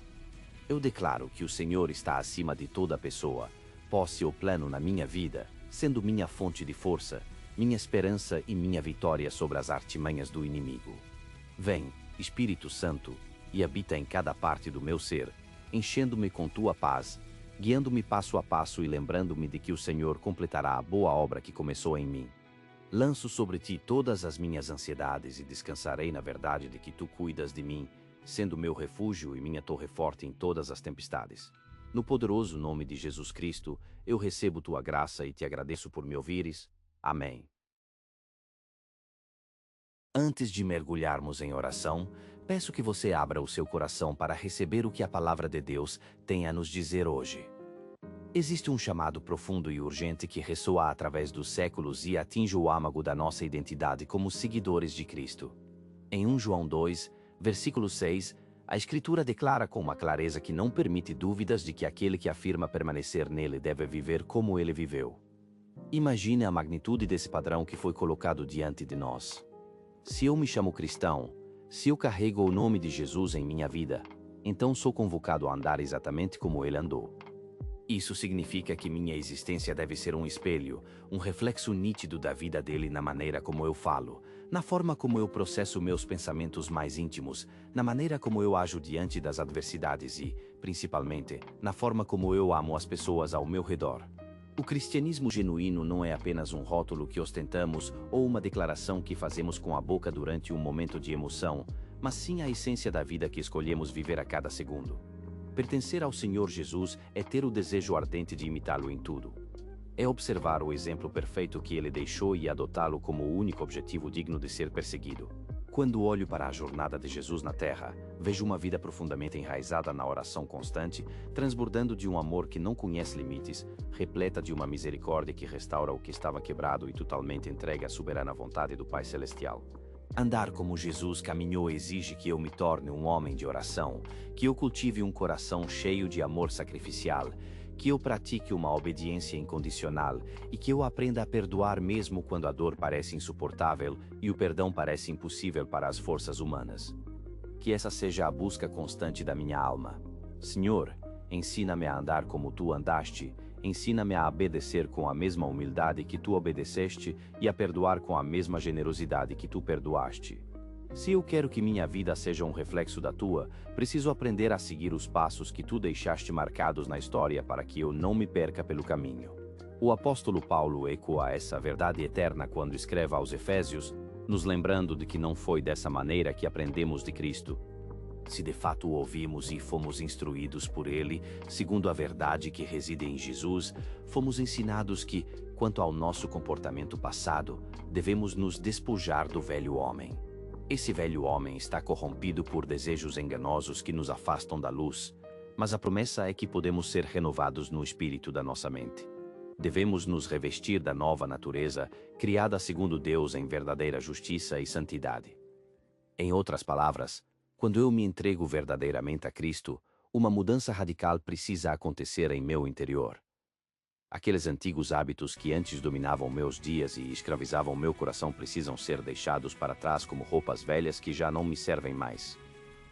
Eu declaro que o Senhor está acima de toda pessoa, posse ou plano na minha vida, sendo minha fonte de força, minha esperança e minha vitória sobre as artimanhas do inimigo. Vem, Espírito Santo, e habita em cada parte do meu ser, enchendo-me com Tua paz, guiando-me passo a passo e lembrando-me de que o Senhor completará a boa obra que começou em mim. Lanço sobre Ti todas as minhas ansiedades e descansarei na verdade de que Tu cuidas de mim, sendo meu refúgio e minha torre forte em todas as tempestades. No poderoso nome de Jesus Cristo, eu recebo Tua graça e Te agradeço por me ouvires. Amém. Antes de mergulharmos em oração, peço que você abra o seu coração para receber o que a Palavra de Deus tem a nos dizer hoje. Existe um chamado profundo e urgente que ressoa através dos séculos e atinge o âmago da nossa identidade como seguidores de Cristo. Em 1 João 2, versículo 6, a Escritura declara com uma clareza que não permite dúvidas de que aquele que afirma permanecer nele deve viver como ele viveu. Imagine a magnitude desse padrão que foi colocado diante de nós. Se eu me chamo cristão, se eu carrego o nome de Jesus em minha vida, então sou convocado a andar exatamente como ele andou. Isso significa que minha existência deve ser um espelho, um reflexo nítido da vida dele na maneira como eu falo, na forma como eu processo meus pensamentos mais íntimos, na maneira como eu ajo diante das adversidades e, principalmente, na forma como eu amo as pessoas ao meu redor. O cristianismo genuíno não é apenas um rótulo que ostentamos ou uma declaração que fazemos com a boca durante um momento de emoção, mas sim a essência da vida que escolhemos viver a cada segundo. Pertencer ao Senhor Jesus é ter o desejo ardente de imitá-lo em tudo. É observar o exemplo perfeito que ele deixou e adotá-lo como o único objetivo digno de ser perseguido. Quando olho para a jornada de Jesus na Terra, vejo uma vida profundamente enraizada na oração constante, transbordando de um amor que não conhece limites, repleta de uma misericórdia que restaura o que estava quebrado e totalmente entregue à soberana vontade do Pai Celestial. Andar como Jesus caminhou exige que eu me torne um homem de oração, que eu cultive um coração cheio de amor sacrificial, que eu pratique uma obediência incondicional e que eu aprenda a perdoar mesmo quando a dor parece insuportável e o perdão parece impossível para as forças humanas. Que essa seja a busca constante da minha alma. Senhor, ensina-me a andar como Tu andaste, ensina-me a obedecer com a mesma humildade que Tu obedeceste e a perdoar com a mesma generosidade que Tu perdoaste. Se eu quero que minha vida seja um reflexo da Tua, preciso aprender a seguir os passos que Tu deixaste marcados na história para que eu não me perca pelo caminho. O apóstolo Paulo ecoa essa verdade eterna quando escreve aos Efésios, nos lembrando de que não foi dessa maneira que aprendemos de Cristo. Se de fato o ouvimos e fomos instruídos por Ele, segundo a verdade que reside em Jesus, fomos ensinados que, quanto ao nosso comportamento passado, devemos nos despojar do velho homem. Esse velho homem está corrompido por desejos enganosos que nos afastam da luz, Mas a promessa é que podemos ser renovados no espírito da nossa mente. Devemos nos revestir da nova natureza, criada segundo Deus em verdadeira justiça e santidade. Em outras palavras, quando eu me entrego verdadeiramente a Cristo, uma mudança radical precisa acontecer em meu interior. Aqueles antigos hábitos que antes dominavam meus dias e escravizavam meu coração precisam ser deixados para trás como roupas velhas que já não me servem mais.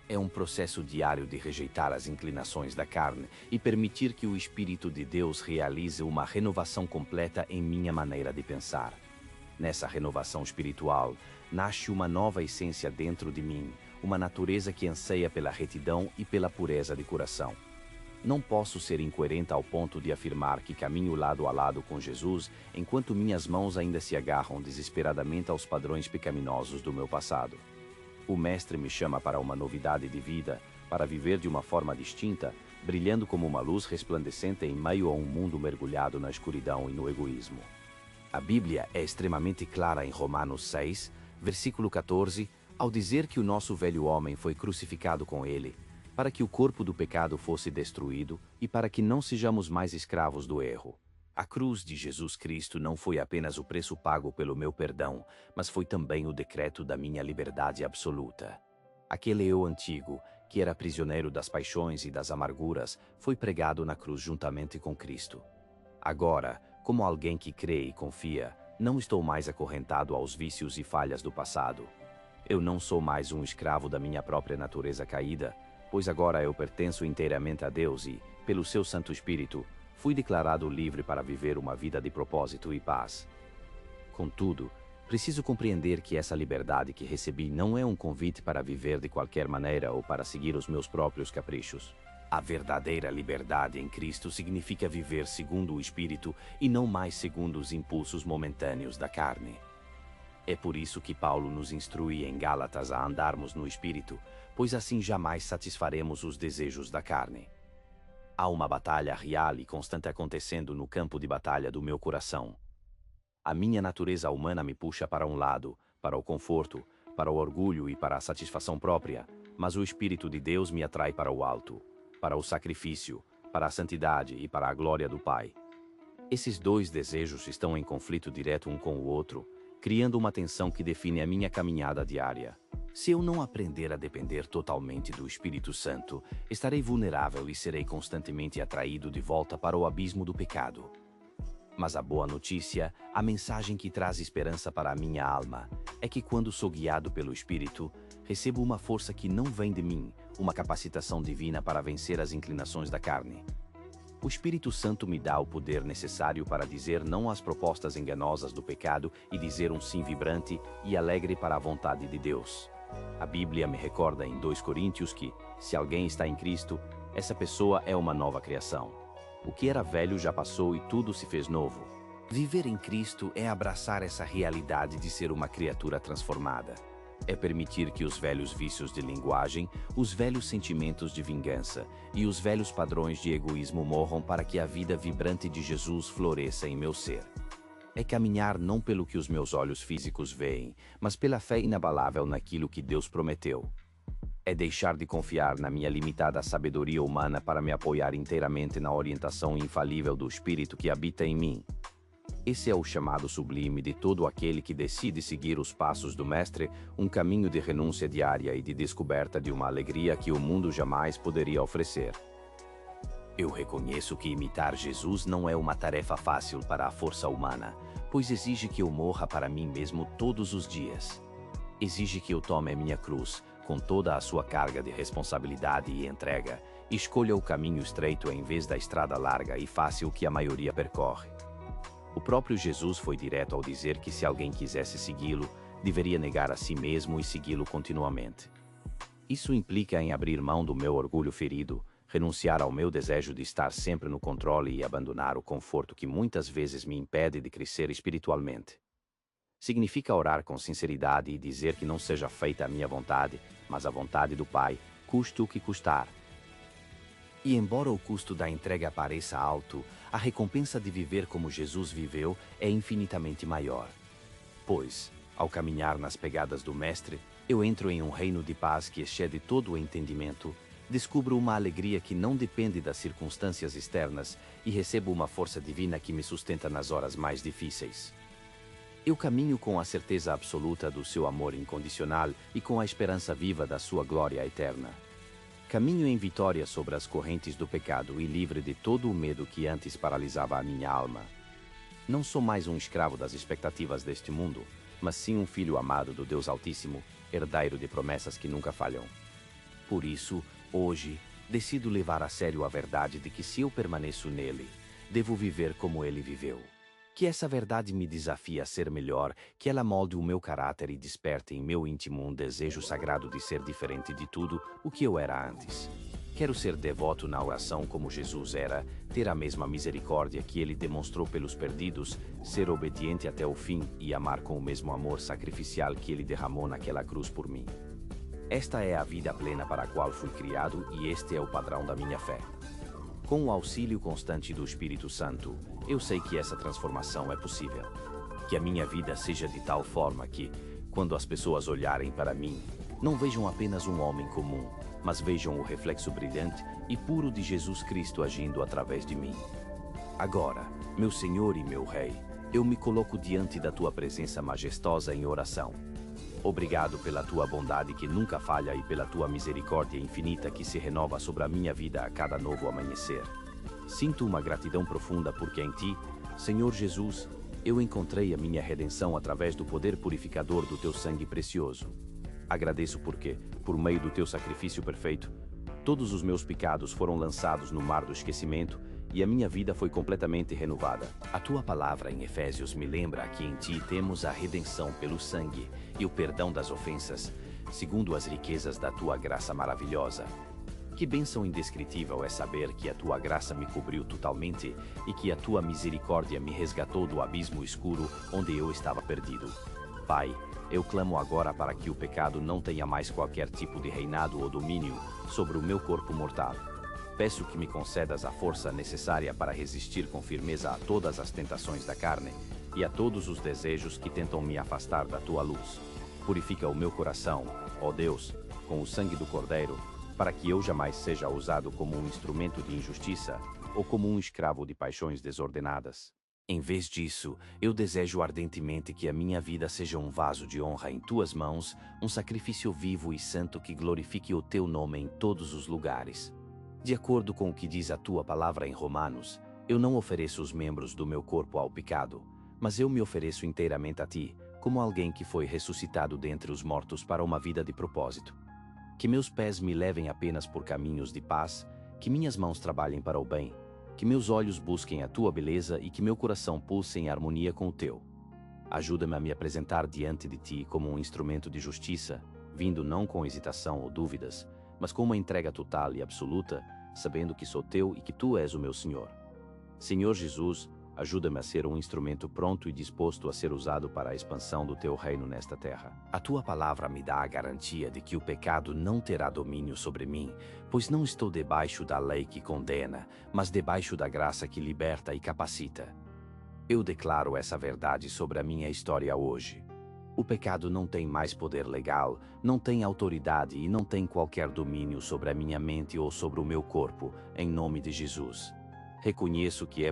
É um processo diário de rejeitar as inclinações da carne e permitir que o Espírito de Deus realize uma renovação completa em minha maneira de pensar. Nessa renovação espiritual, nasce uma nova essência dentro de mim, uma natureza que anseia pela retidão e pela pureza de coração. Não posso ser incoerente ao ponto de afirmar que caminho lado a lado com Jesus enquanto minhas mãos ainda se agarram desesperadamente aos padrões pecaminosos do meu passado. O Mestre me chama para uma novidade de vida, para viver de uma forma distinta, brilhando como uma luz resplandecente em meio a um mundo mergulhado na escuridão e no egoísmo. A Bíblia é extremamente clara em Romanos 6, versículo 14, ao dizer que o nosso velho homem foi crucificado com ele, para que o corpo do pecado fosse destruído e para que não sejamos mais escravos do erro. A cruz de Jesus Cristo não foi apenas o preço pago pelo meu perdão, mas foi também o decreto da minha liberdade absoluta. Aquele eu antigo, que era prisioneiro das paixões e das amarguras, foi pregado na cruz juntamente com Cristo. Agora, como alguém que crê e confia, não estou mais acorrentado aos vícios e falhas do passado. Eu não sou mais um escravo da minha própria natureza caída, pois agora eu pertenço inteiramente a Deus e, pelo seu Santo Espírito, fui declarado livre para viver uma vida de propósito e paz. Contudo, preciso compreender que essa liberdade que recebi não é um convite para viver de qualquer maneira ou para seguir os meus próprios caprichos. A verdadeira liberdade em Cristo significa viver segundo o Espírito e não mais segundo os impulsos momentâneos da carne. É por isso que Paulo nos instrui em Gálatas a andarmos no Espírito, pois assim jamais satisfaremos os desejos da carne. Há uma batalha real e constante acontecendo no campo de batalha do meu coração. A minha natureza humana me puxa para um lado, para o conforto, para o orgulho e para a satisfação própria, mas o Espírito de Deus me atrai para o alto, para o sacrifício, para a santidade e para a glória do Pai. Esses dois desejos estão em conflito direto um com o outro, criando uma tensão que define a minha caminhada diária. Se eu não aprender a depender totalmente do Espírito Santo, estarei vulnerável e serei constantemente atraído de volta para o abismo do pecado. Mas a boa notícia, a mensagem que traz esperança para a minha alma, é que quando sou guiado pelo Espírito, recebo uma força que não vem de mim, uma capacitação divina para vencer as inclinações da carne. O Espírito Santo me dá o poder necessário para dizer não às propostas enganosas do pecado e dizer um sim vibrante e alegre para a vontade de Deus. A Bíblia me recorda em 2 Coríntios que, se alguém está em Cristo, essa pessoa é uma nova criação. O que era velho já passou e tudo se fez novo. Viver em Cristo é abraçar essa realidade de ser uma criatura transformada. É permitir que os velhos vícios de linguagem, os velhos sentimentos de vingança e os velhos padrões de egoísmo morram para que a vida vibrante de Jesus floresça em meu ser. É caminhar não pelo que os meus olhos físicos veem, mas pela fé inabalável naquilo que Deus prometeu. É deixar de confiar na minha limitada sabedoria humana para me apoiar inteiramente na orientação infalível do Espírito que habita em mim. Esse é o chamado sublime de todo aquele que decide seguir os passos do Mestre, um caminho de renúncia diária e de descoberta de uma alegria que o mundo jamais poderia oferecer. Eu reconheço que imitar Jesus não é uma tarefa fácil para a força humana, pois exige que eu morra para mim mesmo todos os dias. Exige que eu tome a minha cruz, com toda a sua carga de responsabilidade e entrega, e escolha o caminho estreito em vez da estrada larga e fácil que a maioria percorre. O próprio Jesus foi direto ao dizer que se alguém quisesse segui-lo, deveria negar a si mesmo e segui-lo continuamente. Isso implica em abrir mão do meu orgulho ferido, renunciar ao meu desejo de estar sempre no controle e abandonar o conforto que muitas vezes me impede de crescer espiritualmente. Significa orar com sinceridade e dizer que não seja feita a minha vontade, mas a vontade do Pai, custe o que custar. E embora o custo da entrega pareça alto, a recompensa de viver como Jesus viveu é infinitamente maior. Pois, ao caminhar nas pegadas do Mestre, eu entro em um reino de paz que excede todo o entendimento, Descubro uma alegria que não depende das circunstâncias externas e recebo uma força divina que me sustenta nas horas mais difíceis. Eu caminho com a certeza absoluta do seu amor incondicional e com a esperança viva da sua glória eterna. Caminho em vitória sobre as correntes do pecado e livre de todo o medo que antes paralisava a minha alma. Não sou mais um escravo das expectativas deste mundo, mas sim um filho amado do Deus Altíssimo, herdeiro de promessas que nunca falham. Por isso, hoje, decido levar a sério a verdade de que se eu permaneço nele, devo viver como ele viveu. Que essa verdade me desafie a ser melhor, que ela molde o meu caráter e desperte em meu íntimo um desejo sagrado de ser diferente de tudo o que eu era antes. Quero ser devoto na oração como Jesus era, ter a mesma misericórdia que ele demonstrou pelos perdidos, ser obediente até o fim e amar com o mesmo amor sacrificial que ele derramou naquela cruz por mim. Esta é a vida plena para a qual fui criado e este é o padrão da minha fé. Com o auxílio constante do Espírito Santo, eu sei que essa transformação é possível. Que a minha vida seja de tal forma que, quando as pessoas olharem para mim, não vejam apenas um homem comum, mas vejam o reflexo brilhante e puro de Jesus Cristo agindo através de mim. Agora, meu Senhor e meu Rei, eu me coloco diante da tua presença majestosa em oração. Obrigado pela tua bondade que nunca falha e pela tua misericórdia infinita que se renova sobre a minha vida a cada novo amanhecer. Sinto uma gratidão profunda porque em ti, Senhor Jesus, eu encontrei a minha redenção através do poder purificador do teu sangue precioso. Agradeço porque, por meio do teu sacrifício perfeito, todos os meus pecados foram lançados no mar do esquecimento e a minha vida foi completamente renovada. A tua palavra em Efésios me lembra que em ti temos a redenção pelo sangue e o perdão das ofensas, segundo as riquezas da tua graça maravilhosa. Que bênção indescritível é saber que a tua graça me cobriu totalmente e que a tua misericórdia me resgatou do abismo escuro onde eu estava perdido. Pai, eu clamo agora para que o pecado não tenha mais qualquer tipo de reinado ou domínio sobre o meu corpo mortal. Peço que me concedas a força necessária para resistir com firmeza a todas as tentações da carne e a todos os desejos que tentam me afastar da tua luz. Purifica o meu coração, ó Deus, com o sangue do Cordeiro, para que eu jamais seja usado como um instrumento de injustiça ou como um escravo de paixões desordenadas. Em vez disso, eu desejo ardentemente que a minha vida seja um vaso de honra em tuas mãos, um sacrifício vivo e santo que glorifique o teu nome em todos os lugares. De acordo com o que diz a tua palavra em Romanos, eu não ofereço os membros do meu corpo ao pecado, mas eu me ofereço inteiramente a ti, como alguém que foi ressuscitado dentre os mortos para uma vida de propósito. Que meus pés me levem apenas por caminhos de paz, que minhas mãos trabalhem para o bem, que meus olhos busquem a tua beleza e que meu coração pulse em harmonia com o teu. Ajuda-me a me apresentar diante de ti como um instrumento de justiça, vindo não com hesitação ou dúvidas, mas com uma entrega total e absoluta, sabendo que sou teu e que tu és o meu Senhor. Senhor Jesus, ajuda-me a ser um instrumento pronto e disposto a ser usado para a expansão do teu reino nesta terra. A tua palavra me dá a garantia de que o pecado não terá domínio sobre mim, pois não estou debaixo da lei que condena, mas debaixo da graça que liberta e capacita. Eu declaro essa verdade sobre a minha história hoje. O pecado não tem mais poder legal, não tem autoridade e não tem qualquer domínio sobre a minha mente ou sobre o meu corpo, em nome de Jesus. Reconheço que é